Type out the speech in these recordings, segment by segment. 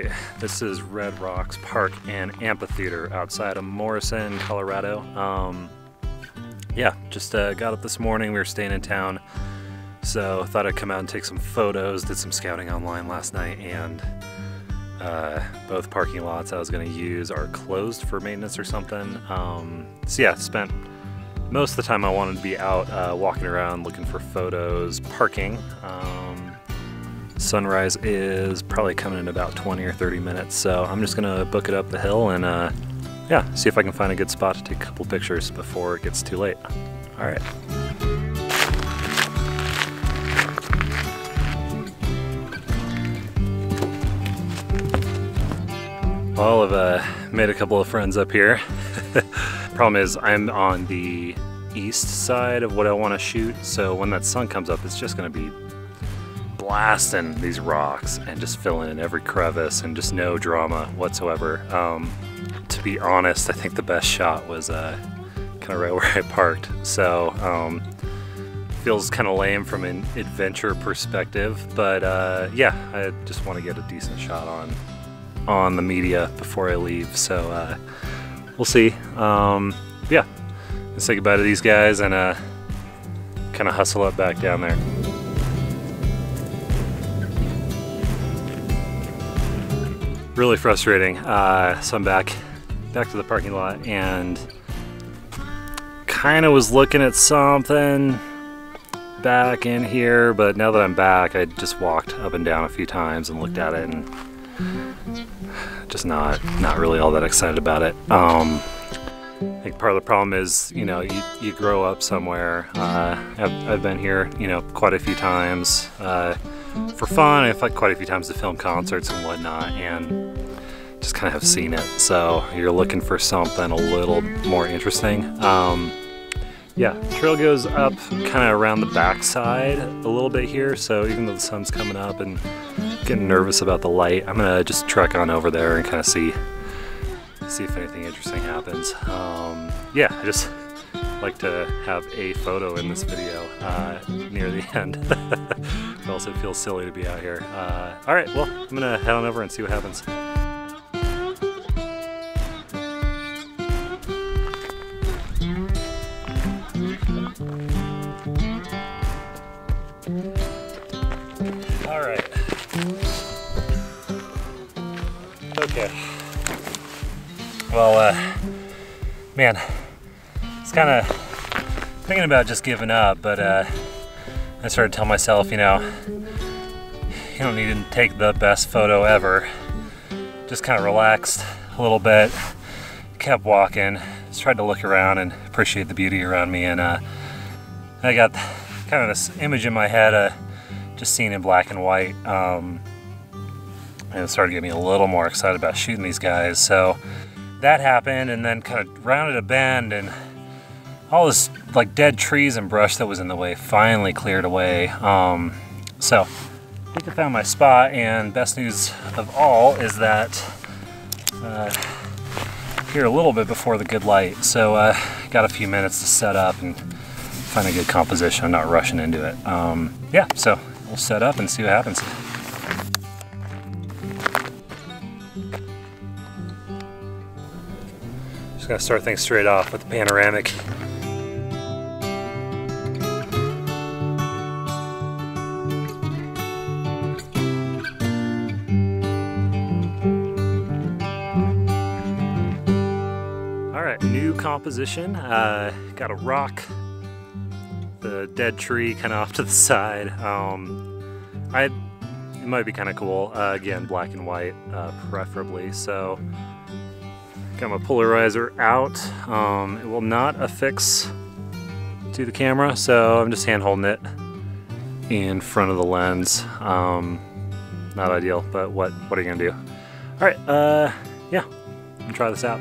right, this is Red Rocks Park and Amphitheater outside of Morrison, Colorado. Yeah, just got up this morning. We were staying in town, so thought I'd come out and take some photos. Did some scouting online last night, and both parking lots I was going to use are closed for maintenance or something. So yeah, spent most of the time I wanted to be out walking around looking for photos, parking. Sunrise is probably coming in about 20 or 30 minutes, so I'm just gonna book it up the hill and yeah, see if I can find a good spot to take a couple pictures before it gets too late. All right. Well, I've made a couple of friends up here. Problem is I'm on the east side of what I want to shoot, so when that sun comes up, it's just gonna be blasting these rocks and just filling in every crevice and just no drama whatsoever. To be honest, I think the best shot was kind of right where I parked. So feels kind of lame from an adventure perspective, but yeah, I just want to get a decent shot on the media before I leave. So we'll see. Yeah, let's say goodbye to these guys and kind of hustle up back down there. Really frustrating. So I'm back to the parking lot and kind of was looking at something back in here, but now that I'm back, I just walked up and down a few times and looked at it and just not really all that excited about it. I think part of the problem is, you know, you grow up somewhere. I've been here, you know, quite a few times for fun. I've had quite a few times to film concerts and whatnot, and just kind of have seen it. So you're looking for something a little more interesting. Yeah, trail goes up kind of around the backside a little bit here. So even though the sun's coming up and getting nervous about the light, I'm gonna just trek on over there and kind of see if anything interesting happens. Yeah, I just like to have a photo in this video near the end. It also feels silly to be out here. All right, well, I'm gonna head on over and see what happens. All right. Okay. Well, man, it's kind of thinking about just giving up, but I started telling myself, you know, you don't need to take the best photo ever. Just kind of relaxed a little bit, kept walking, just tried to look around and appreciate the beauty around me, and I got kind of this image in my head, just seeing in black and white, and it started getting me a little more excited about shooting these guys. So that happened, and then kind of rounded a bend, and all this like dead trees and brush that was in the way finally cleared away. So I think I found my spot, and best news of all is that here a little bit before the good light. So got a few minutes to set up and find a good composition. I'm not rushing into it. Yeah, so we'll set up and see what happens. Just gonna start things straight off with the panoramic. All right, new composition. Got a rock, the dead tree kind of off to the side. It might be kind of cool. Again, black and white, preferably. So got my polarizer out. It will not affix to the camera, so I'm just hand holding it in front of the lens. Not ideal, but what are you gonna do? All right, yeah, I'm gonna try this out.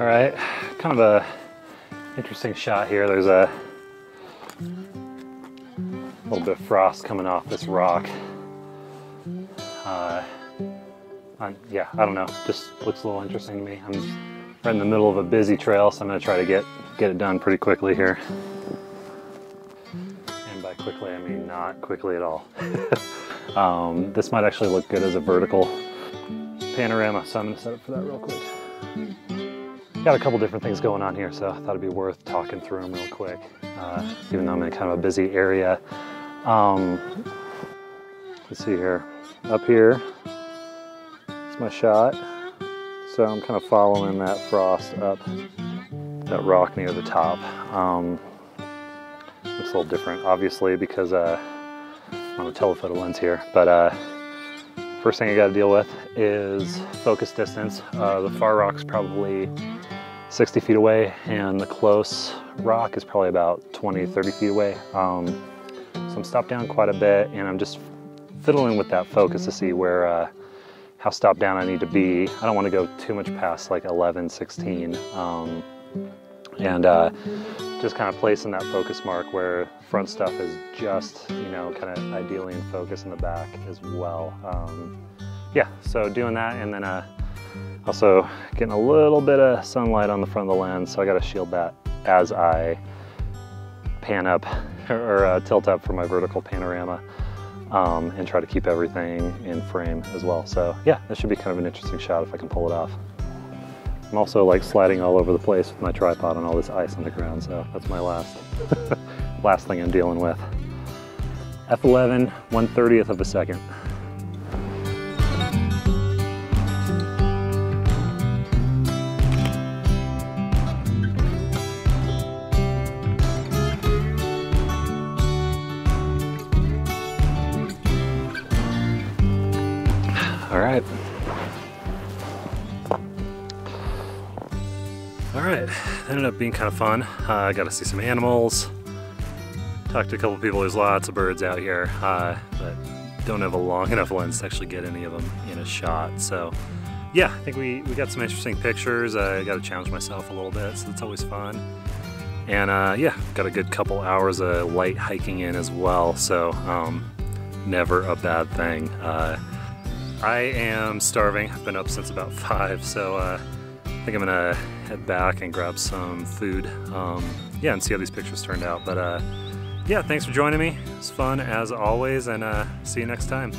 All right, kind of a interesting shot here. There's a little bit of frost coming off this rock. Yeah, I don't know, just looks a little interesting to me. I'm right in the middle of a busy trail, so I'm gonna try to get it done pretty quickly here. And by quickly, I mean not quickly at all. This might actually look good as a vertical panorama, so I'm gonna set up for that real quick. Got a couple different things going on here, so I thought it'd be worth talking through them real quick, even though I'm in kind of a busy area. Let's see here. Up here, it's my shot. So I'm kind of following that frost up that rock near the top. Looks a little different, obviously, because I'm on a telephoto lens here. But first thing I got to deal with is focus distance. The far rock's probably 60 feet away, and the close rock is probably about 20, 30 feet away. So I'm stopped down quite a bit, and I'm just fiddling with that focus to see where, how stopped down I need to be. I don't want to go too much past like 11, 16. And just kind of placing that focus mark where front stuff is just, you know, kind of ideally in focus in the back as well. Yeah, so doing that, and then also getting a little bit of sunlight on the front of the lens, so I got to shield that as I pan up or tilt up for my vertical panorama, and try to keep everything in frame as well. So yeah, this should be kind of an interesting shot if I can pull it off. I'm also like sliding all over the place with my tripod on all this ice on the ground, so that's my last thing I'm dealing with. F11, 1/30th of a second. All right, ended up being kind of fun. I got to see some animals, talked to a couple people. There's lots of birds out here, but don't have a long enough lens to actually get any of them in a shot. So yeah, I think we got some interesting pictures. I got to challenge myself a little bit, so it's always fun. And yeah, got a good couple hours of light hiking in as well, so never a bad thing. I am starving. I've been up since about 5, so I think I'm gonna head back and grab some food, yeah, and see how these pictures turned out. But yeah, thanks for joining me. It's fun as always, and see you next time.